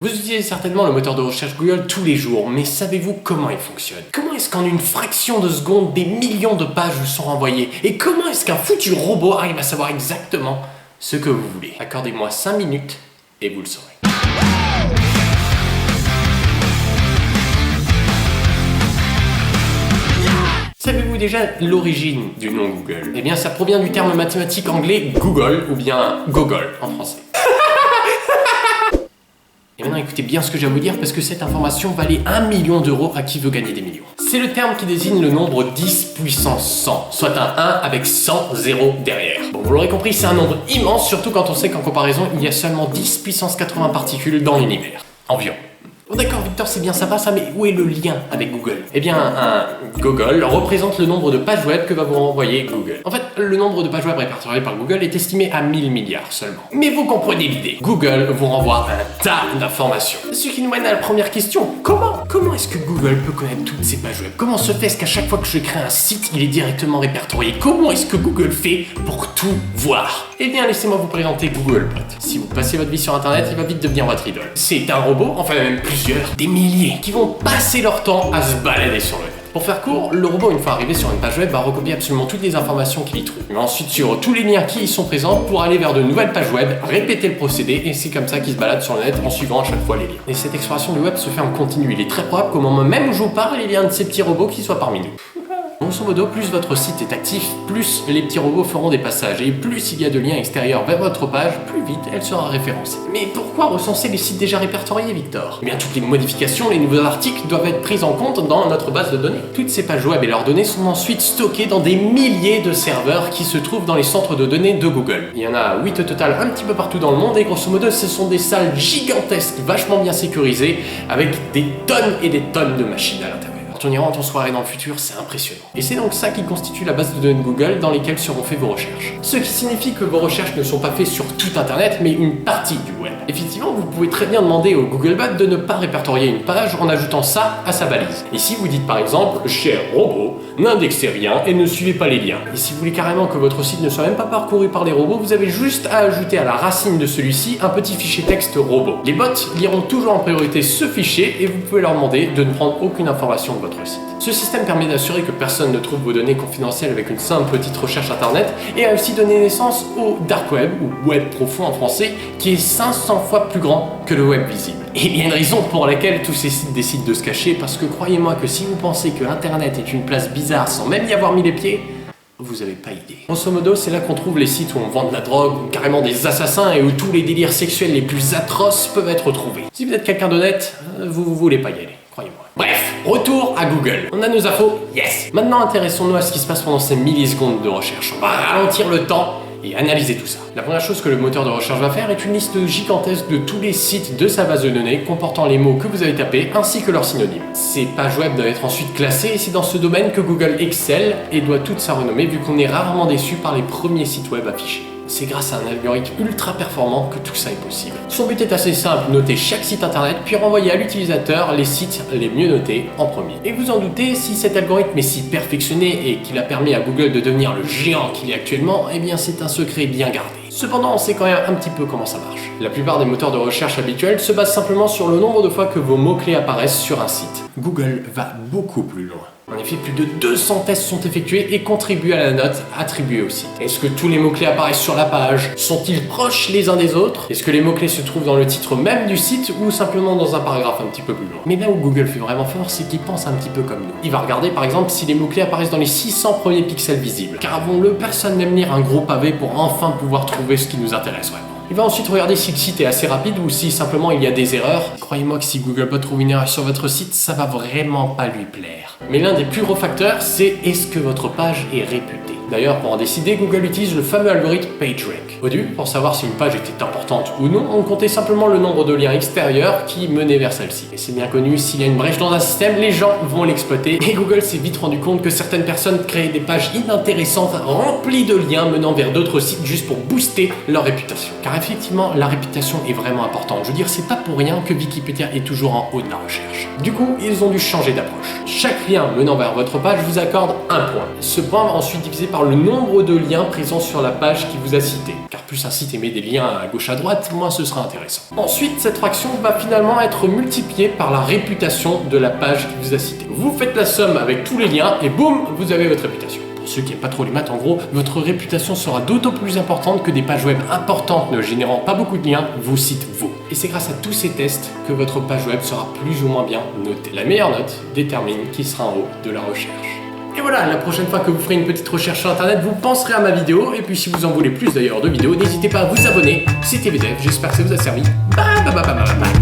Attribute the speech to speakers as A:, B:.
A: Vous utilisez certainement le moteur de recherche Google tous les jours, mais savez-vous comment il fonctionne? Comment est-ce qu'en une fraction de seconde, des millions de pages vous sont renvoyées? Et comment est-ce qu'un foutu robot arrive à savoir exactement ce que vous voulez? Accordez-moi 5 minutes et vous le saurez. Savez-vous déjà l'origine du nom Google? Eh bien, ça provient du terme mathématique anglais Google, ou bien Gogol en français. Et maintenant écoutez bien ce que j'ai à vous dire parce que cette information valait 1 million d'euros à qui veut gagner des millions. C'est le terme qui désigne le nombre 10 puissance 100, soit un 1 avec 100 zéros derrière. Bon, vous l'aurez compris, c'est un nombre immense, surtout quand on sait qu'en comparaison, il y a seulement 10 puissance 80 particules dans l'univers. Environ. Bon d'accord Victor, c'est bien sympa ça, mais où est le lien avec Google? Eh bien, un Gogol représente le nombre de pages web que va vous renvoyer Google. En fait, le nombre de pages web répertoriées par Google est estimé à 1000 milliards seulement. Mais vous comprenez l'idée. Google vous renvoie un tas d'informations. Ce qui nous mène à la première question. Comment est-ce que Google peut connaître toutes ces pages web? Comment se fait-ce qu'à chaque fois que je crée un site, il est directement répertorié? Comment est-ce que Google fait pour tout voir? Eh bien, laissez-moi vous présenter Googlebot. Si vous passez votre vie sur Internet, il va vite devenir votre idole. C'est un robot, enfin même plusieurs, des milliers, qui vont passer leur temps à se balader sur le net. Pour faire court, le robot, une fois arrivé sur une page web, va recopier absolument toutes les informations qu'il y trouve. Il va ensuite suivre tous les liens qui y sont présents pour aller vers de nouvelles pages web, répéter le procédé, et c'est comme ça qu'il se balade sur le net en suivant à chaque fois les liens. Et cette exploration du web se fait en continu. Il est très probable qu'au moment même où je vous parle, il y ait un de ces petits robots qui soit parmi nous. Grosso modo, plus votre site est actif, plus les petits robots feront des passages, et plus il y a de liens extérieurs vers votre page, plus vite elle sera référencée. Mais pourquoi recenser les sites déjà répertoriés, Victor? Eh bien, toutes les modifications, les nouveaux articles doivent être pris en compte dans notre base de données. Toutes ces pages web et leurs données sont ensuite stockées dans des milliers de serveurs qui se trouvent dans les centres de données de Google. Il y en a 8 au total un petit peu partout dans le monde, et grosso modo, ce sont des salles gigantesques, vachement bien sécurisées, avec des tonnes et des tonnes de machines à l'intérieur. Quand on ira en soirée dans le futur, c'est impressionnant. Et c'est donc ça qui constitue la base de données de Google dans lesquelles seront faites vos recherches. Ce qui signifie que vos recherches ne sont pas faites sur tout Internet, mais une partie du web. Effectivement, vous pouvez très bien demander au Googlebot de ne pas répertorier une page en ajoutant ça à sa balise. Ici, vous dites par exemple « Cher robot, n'indexez rien et ne suivez pas les liens ». Et si vous voulez carrément que votre site ne soit même pas parcouru par les robots, vous avez juste à ajouter à la racine de celui-ci un petit fichier texte robot. Les bots liront toujours en priorité ce fichier et vous pouvez leur demander de ne prendre aucune information de votre site. Ce système permet d'assurer que personne ne trouve vos données confidentielles avec une simple petite recherche internet et a aussi donné naissance au dark web, ou web profond en français, qui est 500 fois plus grand que le web visible. Et il y a une raison pour laquelle tous ces sites décident de se cacher, parce que croyez-moi que si vous pensez que Internet est une place bizarre sans même y avoir mis les pieds, vous avez pas idée. Grosso modo, c'est là qu'on trouve les sites où on vend de la drogue, ou carrément des assassins, et où tous les délires sexuels les plus atroces peuvent être trouvés. Si vous êtes quelqu'un d'honnête, vous voulez pas y aller, croyez-moi. Bref, retour à Google. On a nos infos, yes. Maintenant, intéressons-nous à ce qui se passe pendant ces millisecondes de recherche. On va ralentir le temps et analyser tout ça. La première chose que le moteur de recherche va faire est une liste gigantesque de tous les sites de sa base de données comportant les mots que vous avez tapés ainsi que leurs synonymes. Ces pages web doivent être ensuite classées et c'est dans ce domaine que Google excelle et doit toute sa renommée vu qu'on est rarement déçu par les premiers sites web affichés. C'est grâce à un algorithme ultra performant que tout ça est possible. Son but est assez simple, noter chaque site internet puis renvoyer à l'utilisateur les sites les mieux notés en premier. Et vous en doutez, si cet algorithme est si perfectionné et qu'il a permis à Google de devenir le géant qu'il est actuellement, eh bien c'est un secret bien gardé. Cependant, on sait quand même un petit peu comment ça marche. La plupart des moteurs de recherche habituels se basent simplement sur le nombre de fois que vos mots-clés apparaissent sur un site. Google va beaucoup plus loin. En effet, plus de 200 tests sont effectués et contribuent à la note attribuée au site. Est-ce que tous les mots-clés apparaissent sur la page? Sont-ils proches les uns des autres? Est-ce que les mots-clés se trouvent dans le titre même du site ou simplement dans un paragraphe un petit peu plus long? Mais là où Google fait vraiment fort, c'est qu'il pense un petit peu comme nous. Il va regarder par exemple si les mots-clés apparaissent dans les 600 premiers pixels visibles. Car avouons-le, personne n'aime lire un gros pavé pour enfin pouvoir trouver ce qui nous intéresse vraiment. Il va ensuite regarder si le site est assez rapide ou si simplement il y a des erreurs. Croyez-moi que si Googlebot trouve une erreur sur votre site, ça va vraiment pas lui plaire. Mais l'un des plus gros facteurs, c'est est-ce que votre page est réputée. D'ailleurs, pour en décider, Google utilise le fameux algorithme PageRank. Au début, pour savoir si une page était importante ou non, on comptait simplement le nombre de liens extérieurs qui menaient vers celle-ci. Et c'est bien connu, s'il y a une brèche dans un système, les gens vont l'exploiter. Et Google s'est vite rendu compte que certaines personnes créaient des pages inintéressantes, remplies de liens menant vers d'autres sites juste pour booster leur réputation. Car effectivement, la réputation est vraiment importante. Je veux dire, c'est pas pour rien que Wikipédia est toujours en haut de la recherche. Du coup, ils ont dû changer d'approche. Chaque lien menant vers votre page vous accorde un point. Ce point va ensuite diviser par par le nombre de liens présents sur la page qui vous a cité. Car plus un site émet des liens à gauche à droite, moins ce sera intéressant. Ensuite, cette fraction va finalement être multipliée par la réputation de la page qui vous a cité. Vous faites la somme avec tous les liens et boum, vous avez votre réputation. Pour ceux qui n'aiment pas trop les maths, en gros, votre réputation sera d'autant plus importante que des pages web importantes ne générant pas beaucoup de liens vous citent vous. Et c'est grâce à tous ces tests que votre page web sera plus ou moins bien notée. La meilleure note détermine qui sera en haut de la recherche. Et voilà, la prochaine fois que vous ferez une petite recherche sur internet, vous penserez à ma vidéo. Et puis si vous en voulez plus d'ailleurs de vidéos, n'hésitez pas à vous abonner. C'était VDev, j'espère que ça vous a servi. Bye bye bye bye bye bye.